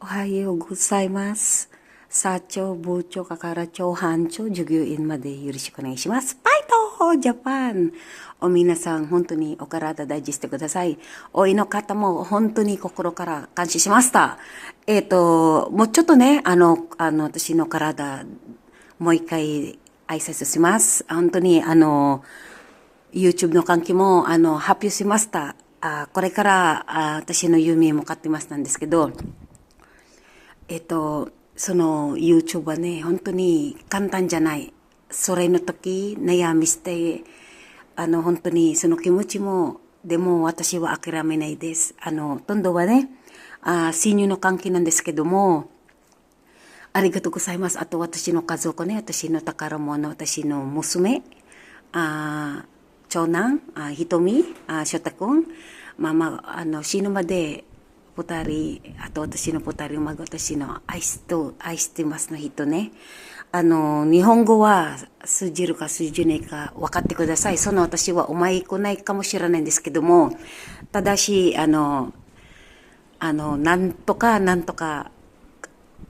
Ohayo gozaimasu. Sacho, bucho, kakaracho, hancho, jugyo-in made yoroshiku onegaishimasu. Paito! Japan! O minasan, hontou ni o karada daiji shite kudasai. Oi no kata mo, hontou ni kokoro kara kanshi shimashita. もうちょっとね、私の体、もう一回挨拶します。本当に、YouTube の関係も、発表しました。これから、私の夢も買ってましたんですけど、その YouTube はね、本当に簡単じゃない。それの時、悩みして、本当にその気持ちも、でも私は諦めないです。今度はね、親友の関係なんですけども、ありがとうございます。あと私の家族ね、私の宝物、私の娘、長男、ひとみ、翔太くん、死ぬまで二人、あと私の二人、私の愛してますの人ね。日本語は通じるか通じないか分かってください。その私はうまいくないかもしれないんですけども、ただし、なんとか、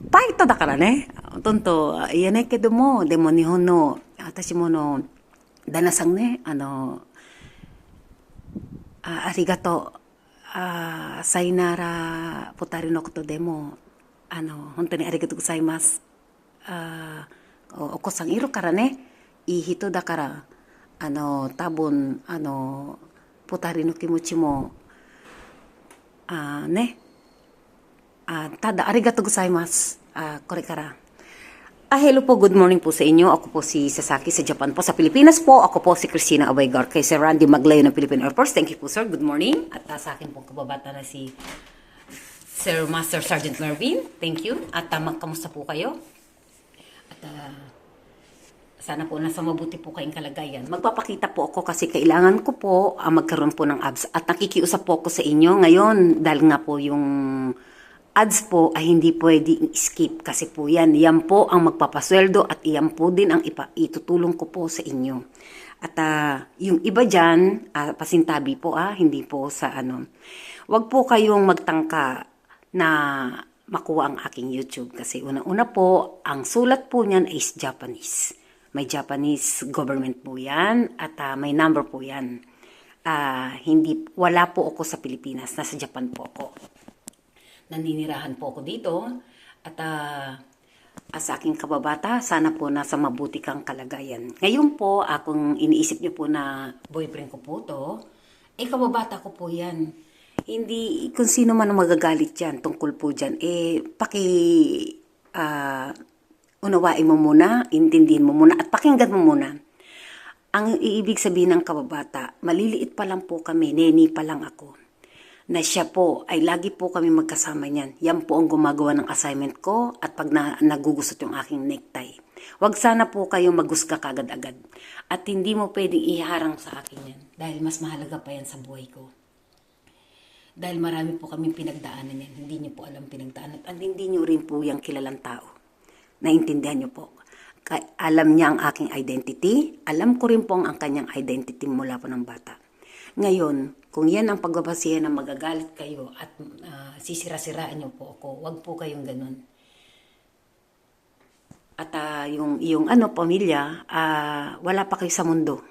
バイトだからね、ほとんど言えないけども、でも日本の、私も旦那さんね、ありがとう。さよなら、二人のことでも、本当にありがとうございます。お子さんいるからね、いい人だから、多分、二人の気持ちも、ね、ただありがとうございます。これから。Hello po, good morning po sa inyo. Ako po si Sasaki sa Japan po. Sa Pilipinas po, ako po si Christina Abaygar kay Sir Randy Maglayo ng Philippine Air Force. Thank you po sir, good morning. At sa akin po kababata na si Sir Master Sergeant Mervin. Thank you. At kamusta po kayo? At sana po nasa mabuti po kayong kalagayan. Magpapakita po ako kasi kailangan ko po magkaroon po ng abs. At nakikiusap po ako sa inyo ngayon dahil nga po yung ads po ay hindi pwedeng skip kasi po yan po ang magpapasweldo at yan po din ang itutulong ko po sa inyo. At yung iba dyan, pasintabi po hindi po sa wag po kayong magtangka na makuha ang aking YouTube kasi una-una po, ang sulat po niyan is Japanese. May Japanese government po yan at may number po yan. Wala po ako sa Pilipinas, nasa Japan po ako. Naninirahan po ako dito at sa aking kababata, sana po nasa mabuti kang kalagayan. Ngayon po, kung iniisip niyo po na boyfriend ko po to, kababata ko po yan. Hindi, kung sino man magagalit yan, tungkol po dyan, unawain mo muna, intindihin mo muna, at pakinggan mo muna. Ang iibig sabihin ng kababata, maliliit pa lang po kami, neni pa lang ako. Na siya po ay lagi po kami magkasama niyan. Yan po ang gumagawa ng assignment ko at pag nagugusot yung aking necktie. Huwag sana po kayong magusga kagad-agad. At hindi mo pwedeng iharang sa akin yan. Dahil mas mahalaga pa yan sa buhay ko. Dahil marami po kami pinagdaanan yan. Hindi niyo po alam pinagdaanan. At hindi niyo rin po yung kilalang tao. Naintindihan niyo po. Alam niya ang aking identity. Alam ko rin po ang kanyang identity mula po ng bata. Ngayon, kung yan ang pagbabasihan na magagalit kayo at sisira-siraan niyo po ako, wag po kayong ganun. At yung pamilya, wala pa kayo sa mundo.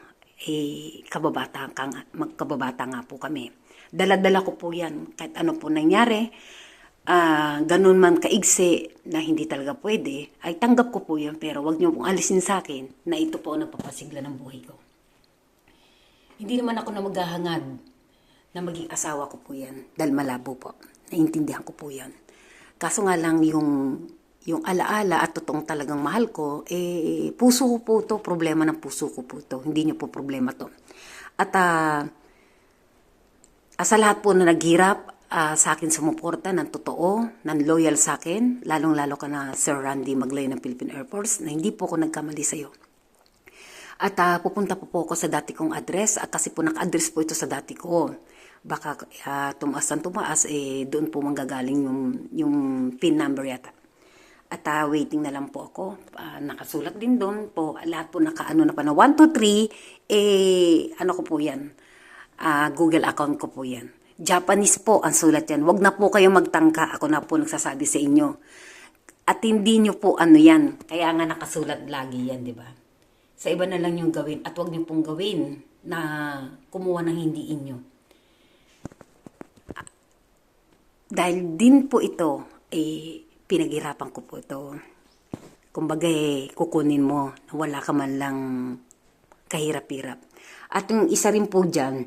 Magkababata nga po kami. Dala-dala ko po yan. Kahit ano po nangyari, ganun man kaigsi na hindi talaga pwede, ay tanggap ko po yan. Pero wag niyo pong alisin sa akin na ito po ang nagpapasigla ng buhay ko. Hindi naman ako na maghahangad na maging asawa ko po yan. Dahil malabo po. Naintindihan ko po yan. Kaso nga lang yung alaala at totoong talagang mahal ko, puso ko po to. Problema ng puso ko po to. Hindi niyo po problema to. At sa lahat po na naghirap, sa akin sumuporta ng totoo, ng loyal sa akin, lalong-lalo ka na Sir Randy Maglayo ng Philippine Air Force, na hindi po ako nagkamali sa'yo. At pupunta po ako sa dati kong address kasi po naka-address po ito sa dati ko. Baka tumaas, doon po manggagaling yung PIN number yata. At waiting na lang po ako. Nakasulat din doon po. Lahat po nakaano na pa na 1, 2, 3. Ano ko po yan? Google account ko po yan. Japanese po ang sulat yan. Huwag na po kayo magtangka. Ako na po nagsasabi sa inyo. At hindi nyo po ano yan. Kaya nga nakasulat lagi yan, di ba? Sa iba na lang yung gawin. At huwag nyo pong gawin na kumuha ng hindi inyo. Dahil din po ito, pinaghirapan ko po ito. Kumbaga kukunin mo na wala ka man lang kahirap-hirap. At yung isa rin po dyan,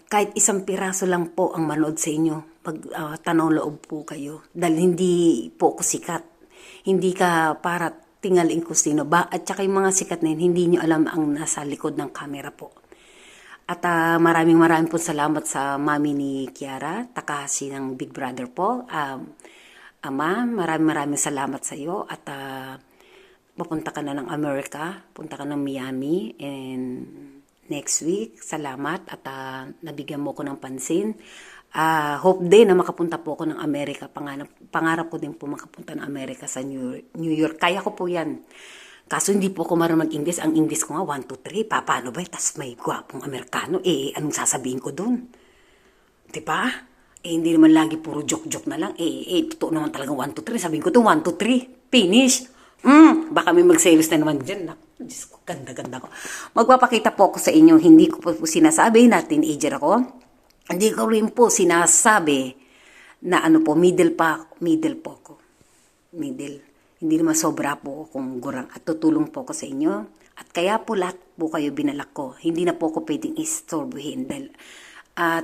kahit isang piraso lang po ang manood sa inyo, tanaw loob po kayo. Dahil hindi po ako sikat. Hindi ka para tingalin ko sino ba. At saka yung mga sikat na yun, hindi nyo alam ang nasa likod ng camera po. At maraming po salamat sa mami ni Kiara, Takahashi ng Big Brother po. Ama, maraming salamat sa iyo. At papunta ka na ng Amerika, punta ka ng Miami, and next week, salamat at nabigyan mo ko ng pansin. Hope din na makapunta po ako ng Amerika. Pangarap ko din po makapunta ng Amerika sa New York. Kaya ko po yan. Kaso hindi po ako marunong mag-English. Ang English ko nga, 1, 2, 3. Paano ba? Tas may gwapong Amerikano. Anong sasabihin ko dun? Diba? Hindi naman lagi puro joke-joke na lang. Totoo naman talaga 1, 2, 3. Sabihin ko to 1, 2, 3. Finish. Baka may mag-sales na naman dyan. Diyos ko, ganda-ganda ko. Magpapakita po ako sa inyo. Hindi ko po sinasabi na teenager ako. Hindi ko rin po sinasabi na middle po ako. Middle. Hindi naman sobra po akong gurang at tutulong po ako sa inyo. At kaya po lahat po kayo binalak ko. Hindi na po ako pwedeng istorbohin dahil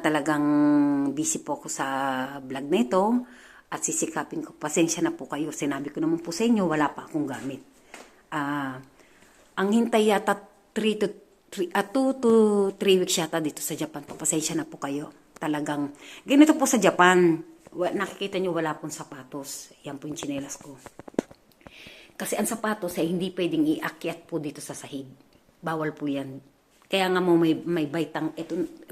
talagang busy po ako sa vlog nito at sisikapin ko. Pasensya na po kayo. Sinabi ko naman po sa inyo, wala pa akong gamit. Ang hintay yata 2 to 3 weeks yata dito sa Japan. Pasensya na po kayo. Talagang, ganito po sa Japan. Nakikita nyo wala pong sapatos. Yan po yung tsinelas ko. Kasi ang sapatos ay hindi pwedeng iakyat po dito sa sahig. Bawal po yan. Kaya nga mo may baitang,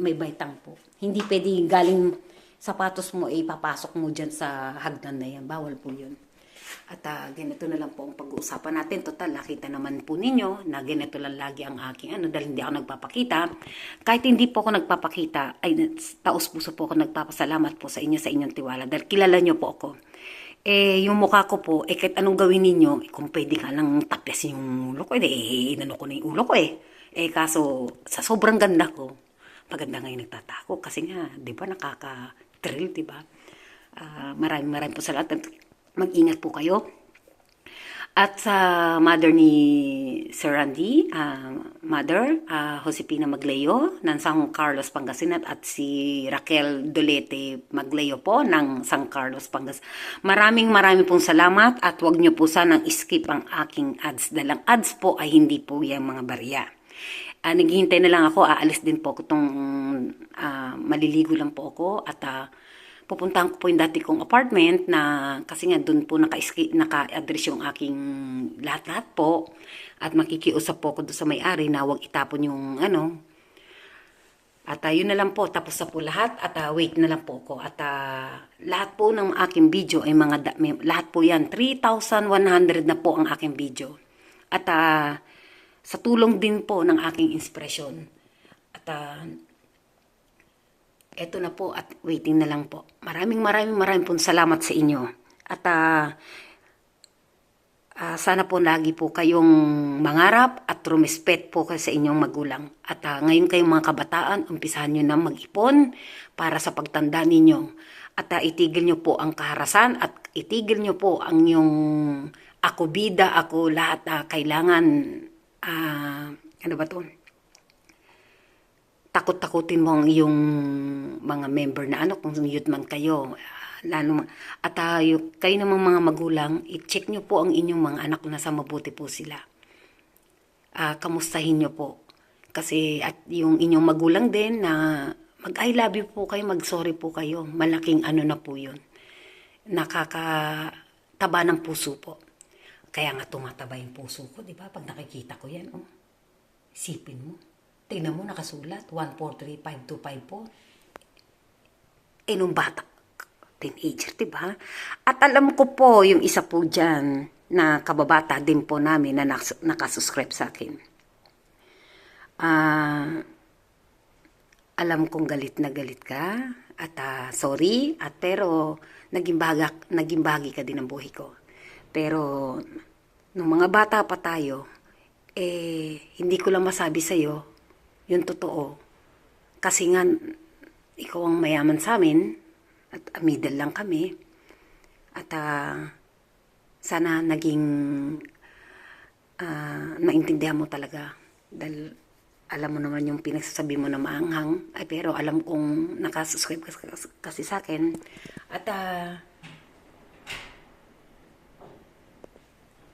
may baitang po. Hindi pwedeng galing sapatos mo papasok mo dyan sa hagdan na yan. Bawal po yun. At ganito na lang po ang pag-uusapan natin. Total, nakita naman po ninyo na ganito lang lagi ang aking dahil hindi ako nagpapakita. Kahit hindi po ako nagpapakita, ay taos puso po ako nagpapasalamat po sa inyong tiwala. Dahil kilala nyo po ako. Yung mukha ko po, kahit anong gawin ninyo, kung pwede ka lang tapyasin yung ulo ko, inano ko na yung ulo ko kaso, sa sobrang ganda ko, maganda ngayon nagtatako. Kasi nga, di ba, nakaka-thrill, di ba? Maraming po salamat. Mag-ingat po kayo. At sa mother ni Sir Randy, mother, Josepina Magleo ng San Carlos, Pangasinan, at si Raquel Dolete Magleo po ng San Carlos, Pangasinan. Maraming pong salamat at huwag nyo po sanang skip ang aking ads. Dalang ads po ay hindi po yung mga barya. Naghihintay na lang ako, aalis din po ako maliligo lang po ako at pupuntahan ko po yung dati kong apartment na kasi nga doon po naka-address yung aking lahat-lahat po at makikiusap po ako doon sa may-ari na huwag itapon yung at yun na lang po, tapos na po lahat at wait na lang po ako at lahat po ng aking video ay lahat po yan 3,100 na po ang aking video at sa tulong din po ng aking inspirasyon at eto na po at waiting na lang po. Maraming pong salamat sa inyo. At sana po lagi po kayong mangarap at rumespet po kayo sa inyong magulang. At ngayon kayong mga kabataan, umpisahan nyo na mag-ipon para sa pagtanda ninyo. At itigil nyo po ang kaharasan at itigil nyo po ang yung ako bida, ako lahat kailangan, ano ba to? Takot-takutin mo ang iyong mga member na kung youth man kayo. At kayo namang mga magulang, i-check nyo po ang inyong mga anak na sa mabuti po sila. Kamustahin nyo po. Kasi at yung inyong magulang din na mag-I love you po kayo, mag-sorry po kayo. Malaking na po yun. Nakakataba ng puso po. Kaya nga tumataba yung puso ko, di ba? Pag nakikita ko yan, isipin mo. Tingnan mo, nakasulat, 1435254. Nung bata, teenager, diba? At alam ko po, yung isa po dyan, na kababata din po namin na nakasubscribe sa akin. Alam kong galit na galit ka at sorry at pero naging bahagi ka din ng buhay ko. Pero nung mga bata pa tayo, hindi ko lang masabi sa iyo yung totoo. Kasi nga ikaw ang mayaman sa amin at middle lang kami. At sana naging naintindihan mo talaga dahil alam mo naman yung pinagsasabi mo na maanghang, pero alam kong nakasubscribe kasi sa akin. At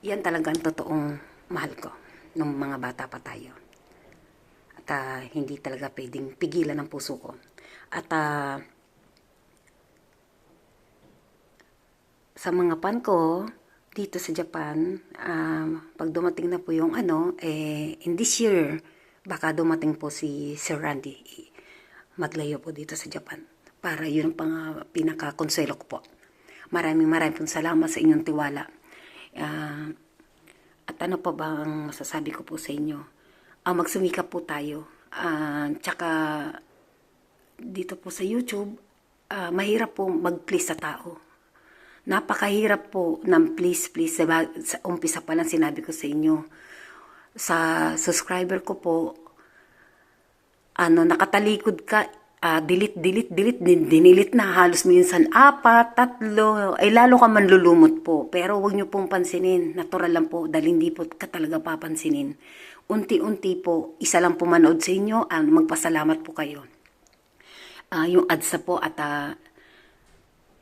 yan talaga ang totoong mahal ko nung mga bata pa tayo. At hindi talaga pwedeng pigilan ng puso ko. At sa mga pan ko, dito sa Japan, pag dumating na po yung in this year, baka dumating po si Sir Randy Maglayo po dito sa Japan. Para yun ang pinaka-konsuelo ko po. Maraming pong salamat sa inyong tiwala. At ano pa ba ang masasabi ko po sa inyo? Magsumikap po tayo. Tsaka dito po sa YouTube, mahirap po mag-please sa tao. Napakahirap po ng please. Sa umpisa pa lang sinabi ko sa inyo. Sa subscriber ko po, nakatalikod ka, delete, dinilit na, halos minsan 4, 3, lalo ka manlulumot po. Pero wag nyo pong pansinin, natural lang po, dahil hindi po ka talaga papansinin. Unti-unti po, isa lang po manood sa inyo, magpasalamat po kayo. Yung ads po at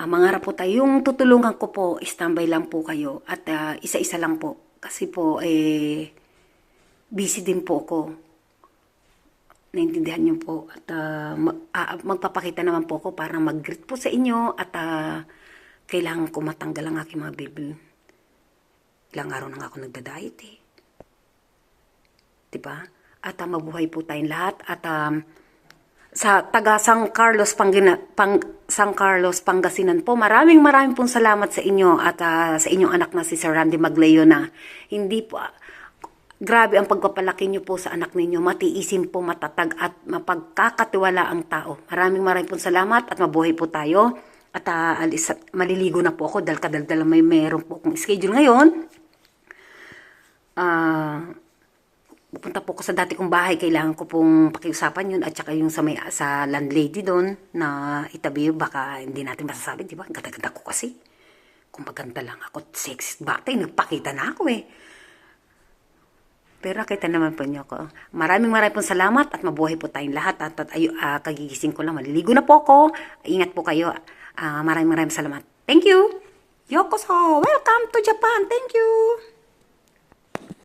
mangarap po tayo, yung tutulungan ko po, standby lang po kayo at isa-isa lang po. Kasi po, busy din po ako. Naintindihan niyo po. At magpapakita naman po ako para mag-greet po sa inyo at kailangan ko matanggal ang aking mga bibil. Ilang araw na nga ako nagda-diet eh. Diba? At mabuhay po tayong lahat. At sa taga San Carlos, Pangasinan po, maraming pong salamat sa inyo at sa inyong anak na si Sir Randy Maglayo na hindi po... Grabe ang pagpapalaki niyo po sa anak ninyo. Matiisin po, matatag at mapagkakatiwala ang tao. Maraming pong salamat at mabuhay po tayo. At maliligo na po ako dahil kadaldala meron po akong schedule ngayon. Pupunta po ako sa dati kong bahay. Kailangan ko pong pakiusapan yun at saka yung sa landlady doon na itabi. Baka hindi natin masasabi, di ba? Ganda-ganda ko kasi. Kung maganda lang ako, sexy batay, nagpakita na ako eh. Pero kita naman po niyo ko. Maraming pong salamat at mabuhay po tayong lahat. At kagigising ko lang, maliligo na po ako. Ingat po kayo. Maraming salamat. Thank you. Yokoso. Welcome to Japan. Thank you.